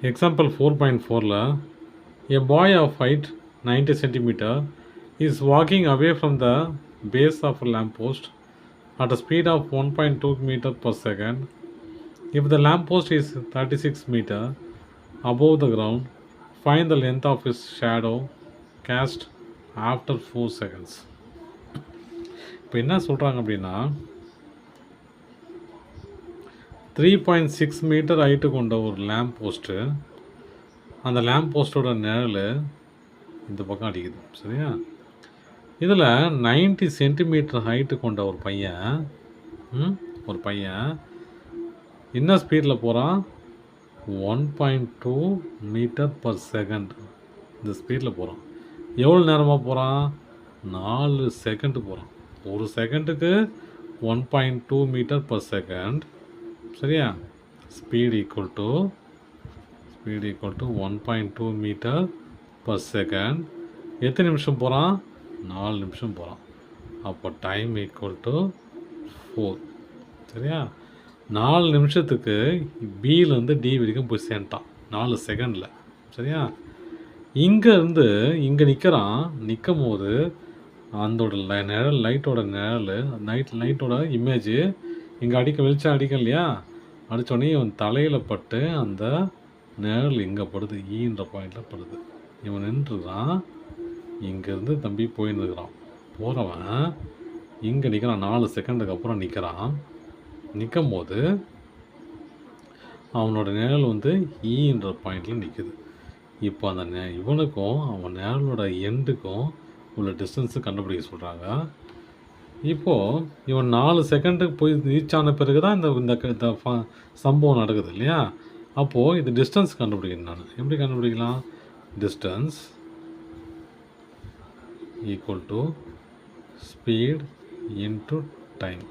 Example 4.4 a boy of height 90 centimeter is walking away from the base of a lamppost at a speed of 1.2 meter per second. If the lamppost is 36 meter above the ground, find the length of his shadow cast after 4 seconds. இப்போ என்ன சொல்கிறாங்க அப்படின்னா 3.6 metre height கொண்ட ஒரு lamp post, அந்த lamp போஸ்ட்டோட நிழல் இந்த பக்கம் அடிக்குது. சரியா? இதில் 90 சென்டிமீட்டர் ஹைட்டு கொண்ட ஒரு பையன் என்ன ஸ்பீடில் போகிறான்? 1.2 மீட்டர் பர் செகண்ட் இந்த ஸ்பீடில் போகிறான். எவ்வளோ நேரமாக போகிறான்? 4 செகண்டு போகிறான். ஒரு செகண்டுக்கு 1.2 மீட்டர் பர் செகண்ட். சரியா? Speed equal to 1.2 meter per second. எத்தனை நிமிஷம் போகிறான்? 4 நிமிஷம் போகிறான். அப்போ டைம் ஈக்குவல் டு 4. சரியா? 4 நிமிஷத்துக்கு பியிலேருந்து டி வரைக்கும் போய் சேர்ந்துட்டான் 4 செகண்டில். சரியா? இங்கேருந்து இங்கே நிற்கும் போது அதோட நிழல், லைட்டோட நிழல், லைட்டோட இமேஜ் இங்கே வெளிச்சம் அடிக்க இல்லையா? அடித்தோடனே இவன் தலையில் பட்டு அந்த நிழல் இங்கே படுது, ஈன்ற பாயிண்டில் படுது. இவன் நின்றுறான். இங்கேருந்து தம்பி போயின்னு இருக்கிறான். போகிறவன் இங்கே நிற்கிறான். 4 செகண்டுக்கு அப்புறம் நிற்கும் போது அவனோட நிழல் ஈன்ற பாயிண்டில் நிற்குது. இப்போ அந்த இவனுக்கும் அவன் நிழலோட எண்டுக்கும் உள்ள டிஸ்டன்ஸு கண்டுபிடிக்க சொல்கிறாங்க. இப்போது இவன் 4 செகண்டுக்கு போய் ரீச் ஆன பிறகு தான் இந்த சம்பவம் நடக்குது இல்லையா? அப்போது இது டிஸ்டன்ஸ் கண்டுபிடிக்கணும். நான் எப்படி கண்டுபிடிக்கலாம்? Distance equal to speed into time.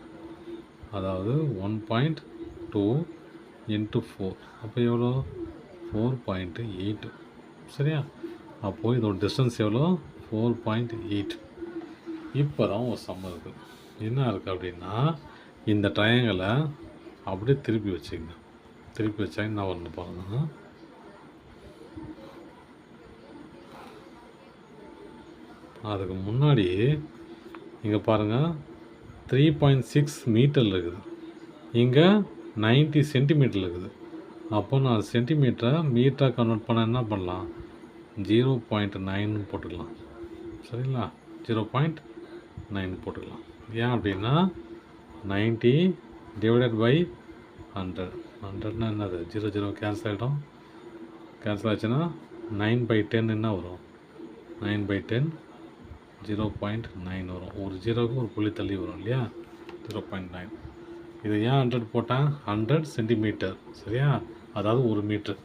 அதாவது 1.2 இன்ட்டு 4. அப்போ எவ்வளோ? 4.8. சரியா? அப்போது இதோட டிஸ்டன்ஸ் எவ்வளோ? 4.8. இப்போ தான் ஒரு சம்ம இருக்குது. என்ன இருக்குது அப்படின்னா, இந்த ட்ரையாங்கிளை அப்படியே திருப்பி வச்சுக்கங்க. திருப்பி வச்சா என்ன வரணும் பாருங்க. அதுக்கு முன்னாடி இங்கே பாருங்கள் 3.6 மீட்டரில் இருக்குது, இங்கே 90 சென்டிமீட்டரில் இருக்குது. அப்போ நான் சென்டிமீட்டரை மீட்டராக கன்வெர்ட் பண்ண என்ன பண்ணலாம்? 0.9 போட்டுக்கலாம். சரிங்களா? 0.9 போட்டுக்கலாம். ஏன் அப்படின்னா 90 டிவைடட் பை 100. 100னா என்னது? 0 கேன்சல் ஆகிடும். கேன்சல் ஆச்சுன்னா 9/10 என்ன வரும்? 9/10 0.9 வரும். ஒரு ஜீரோவுக்கு ஒரு புள்ளி தள்ளி வரும் இல்லையா? 0.9. இது ஏன் 100 போட்டேன்? 100 சென்டிமீட்டர். சரியா? அதாவது 1 மீட்ரு.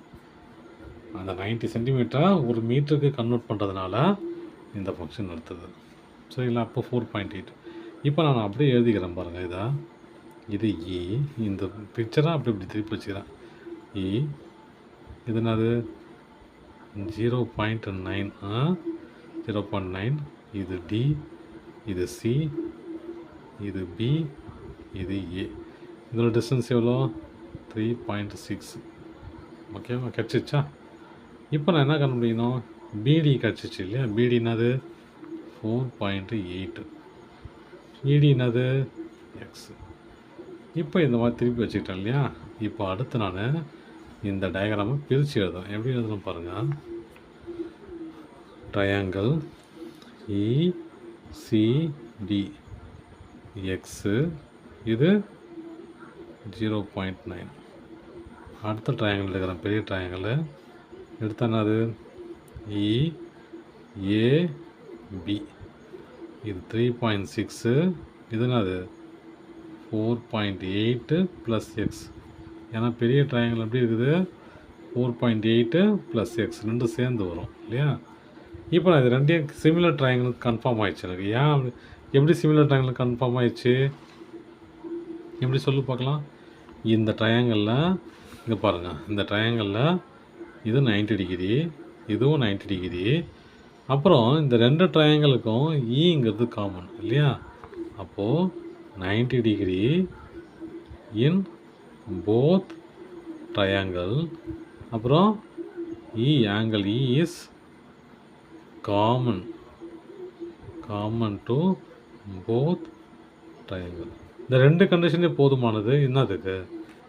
அந்த 90 சென்டிமீட்டரை 1 மீட்டருக்கு கன்வெர்ட் பண்ணுறதுனால இந்த ஃபங்க்ஷன் எடுத்தது. சரிங்களா? அப்போ 4.8. இப்போ நான் அப்படியே எழுதிக்கிறேன் பாருங்கள். இது இ. இந்த பிக்சரை இப்படி திருப்பி வச்சுக்கிறேன். இ இது என்னது? 0.9. 0.9. இது டி, இது சி, இது பி, இது ஏ. இதோட டிஸ்டன்ஸ் எவ்வளோ? 3.6. ஓகேவா? கிடச்சிச்சா? இப்போ நான் என்ன கண்டுபிடிக்கணும்? பிடி கிடச்சிச்சு இல்லையா? பிடி என்னது? 4.8. இடி என்னது? எக்ஸ். இப்போ இந்த மாதிரி திருப்பி வச்சுக்கிட்டேன் இல்லையா? இப்போ அடுத்து நான் இந்த டயக்ராமை பிரித்து எழுதுறேன். எப்படி எழுதணும் பாருங்கள். ட்ரையாங்கிள் இசிடி எக்ஸு, இது 0.9. அடுத்த ட்ரையாங்கிள் எடுக்கிறேன், பெரிய ட்ரையாங்கிள் எடுத்தா என்னது? இஏபி, இது 3.6. இது என்னது? 4.8 ப்ளஸ் எக்ஸ். ஏன்னா பெரிய ட்ரையாங்கிள் எப்படி இருக்குது? 4.8 ப்ளஸ் எக்ஸ் ரெண்டும் சேர்ந்து வரும் இல்லையா? இப்போ நான் இது ரெண்டையும் சிமிலர் ட்ரையாங்கிளுக்கு கன்ஃபார்ம் ஆகிடுச்சு எனக்கு. ஏன் எப்படி சிமிலர் ட்ரையாங்கிளுக்கு கன்ஃபார்ம் ஆகிடுச்சு? எப்படி சொல்லி பார்க்கலாம். இந்த ட்ரையாங்கிளில் இங்கே பாருங்கள், இந்த ட்ரையாங்கிளில் இது 90 டிகிரி, இதுவும் 90 டிகிரி. அப்புறம் இந்த ரெண்டு ட்ரையாங்கிளுக்கும் ஈங்கிறது காமன் இல்லையா? அப்போது 90 டிகிரி இன் போத் ட்ரையாங்கிள். அப்புறம் angle E is common to both triangle. இந்த ரெண்டு கண்டிஷனே போதுமானது என்னதுக்கு,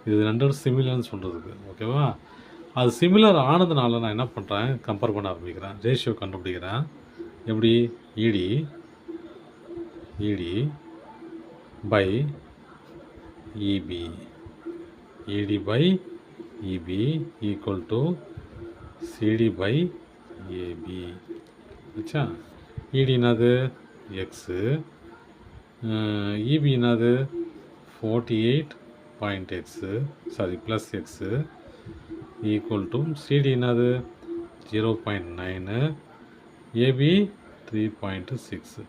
இது ரெண்டும் சிமிலர்னு சொல்கிறதுக்கு. ஓகேவா? அது சிமிலர் ஆனதுனால நான் என்ன பண்ணுறேன், கம்பேர் பண்ண ஆரம்பிக்கிறேன், ரேஷியோ கண்டுபிடிக்கிறேன். எப்படி? ED by EB, ED by EB equal to CD by AB. ஆச்சா? இடி என்னது? எக்ஸு, இபி என்னது? 48.x sorry plus x equal to CD என்னது? 0.9, ஏபி 3.6.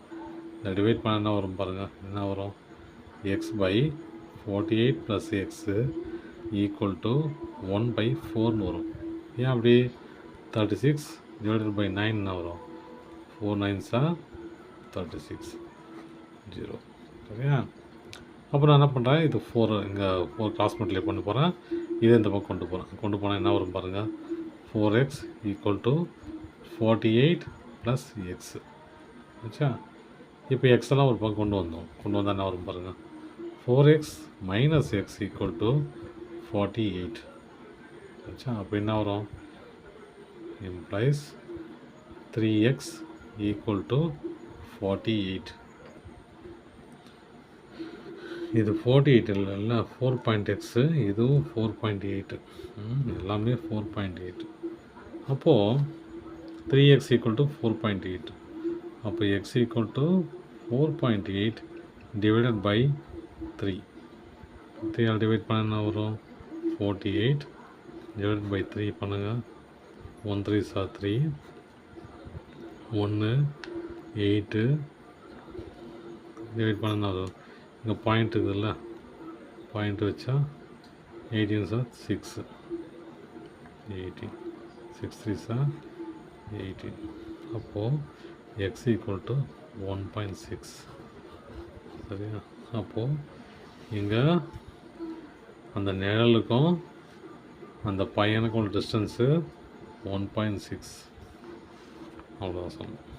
இதை டிவைட் பண்ண என்ன வரும் பாருங்கள், என்ன வரும்? X by 48 plus x equal to 1/4 வரும். ஏன் அப்படி? 36 டிவைடட் பை 9 என்ன வரும்? 4 9s 36, 0. சரியா? அப்புறம் நான் என்ன பண்ணுறேன், இது 4 இங்கே 4 கிராஸ் மல்டிப்ளை பண்ண போகிறேன், இதை இந்த பக்கம் கொண்டு போனால் என்ன வரும் பாருங்கள், 4x equal to 48 plus x. ஆச்சா? இப்போ எக்ஸ் எல்லாம் ஒரு பக்கம் கொண்டு வந்தால் என்ன வரும் பாருங்கள், 4x minus X equal to 48. ஆச்சா? அப்போ என்ன வரும்? implies 3x equal to 48. இது 48 இல்லைல்ல, 4.x, இதுவும் 4.8, எல்லாமே 4.8. அப்போது 3x equal to 4.8. அப்போ x equal to 4.8 divided by 3. 3 divide பண்ண என்ன வரும்? 48 divided by 3 பண்ணுங்கள், 1 3s 3, 1 8 டிவைட் பண்ண வரும். இங்கே பாயிண்ட் இருக்குதுல்ல, பாயிண்ட் வச்சா 18s 6, 18, 6 3s 18. அப்போது எக்ஸ் ஈக்குவல் டு 1.6. சரியா? அப்போது இங்கே அந்த நிழலுக்கும் அந்த பையனுக்கும் டிஸ்டன்ஸு 1.6. அவ்வளோதான் சொல்லணும்.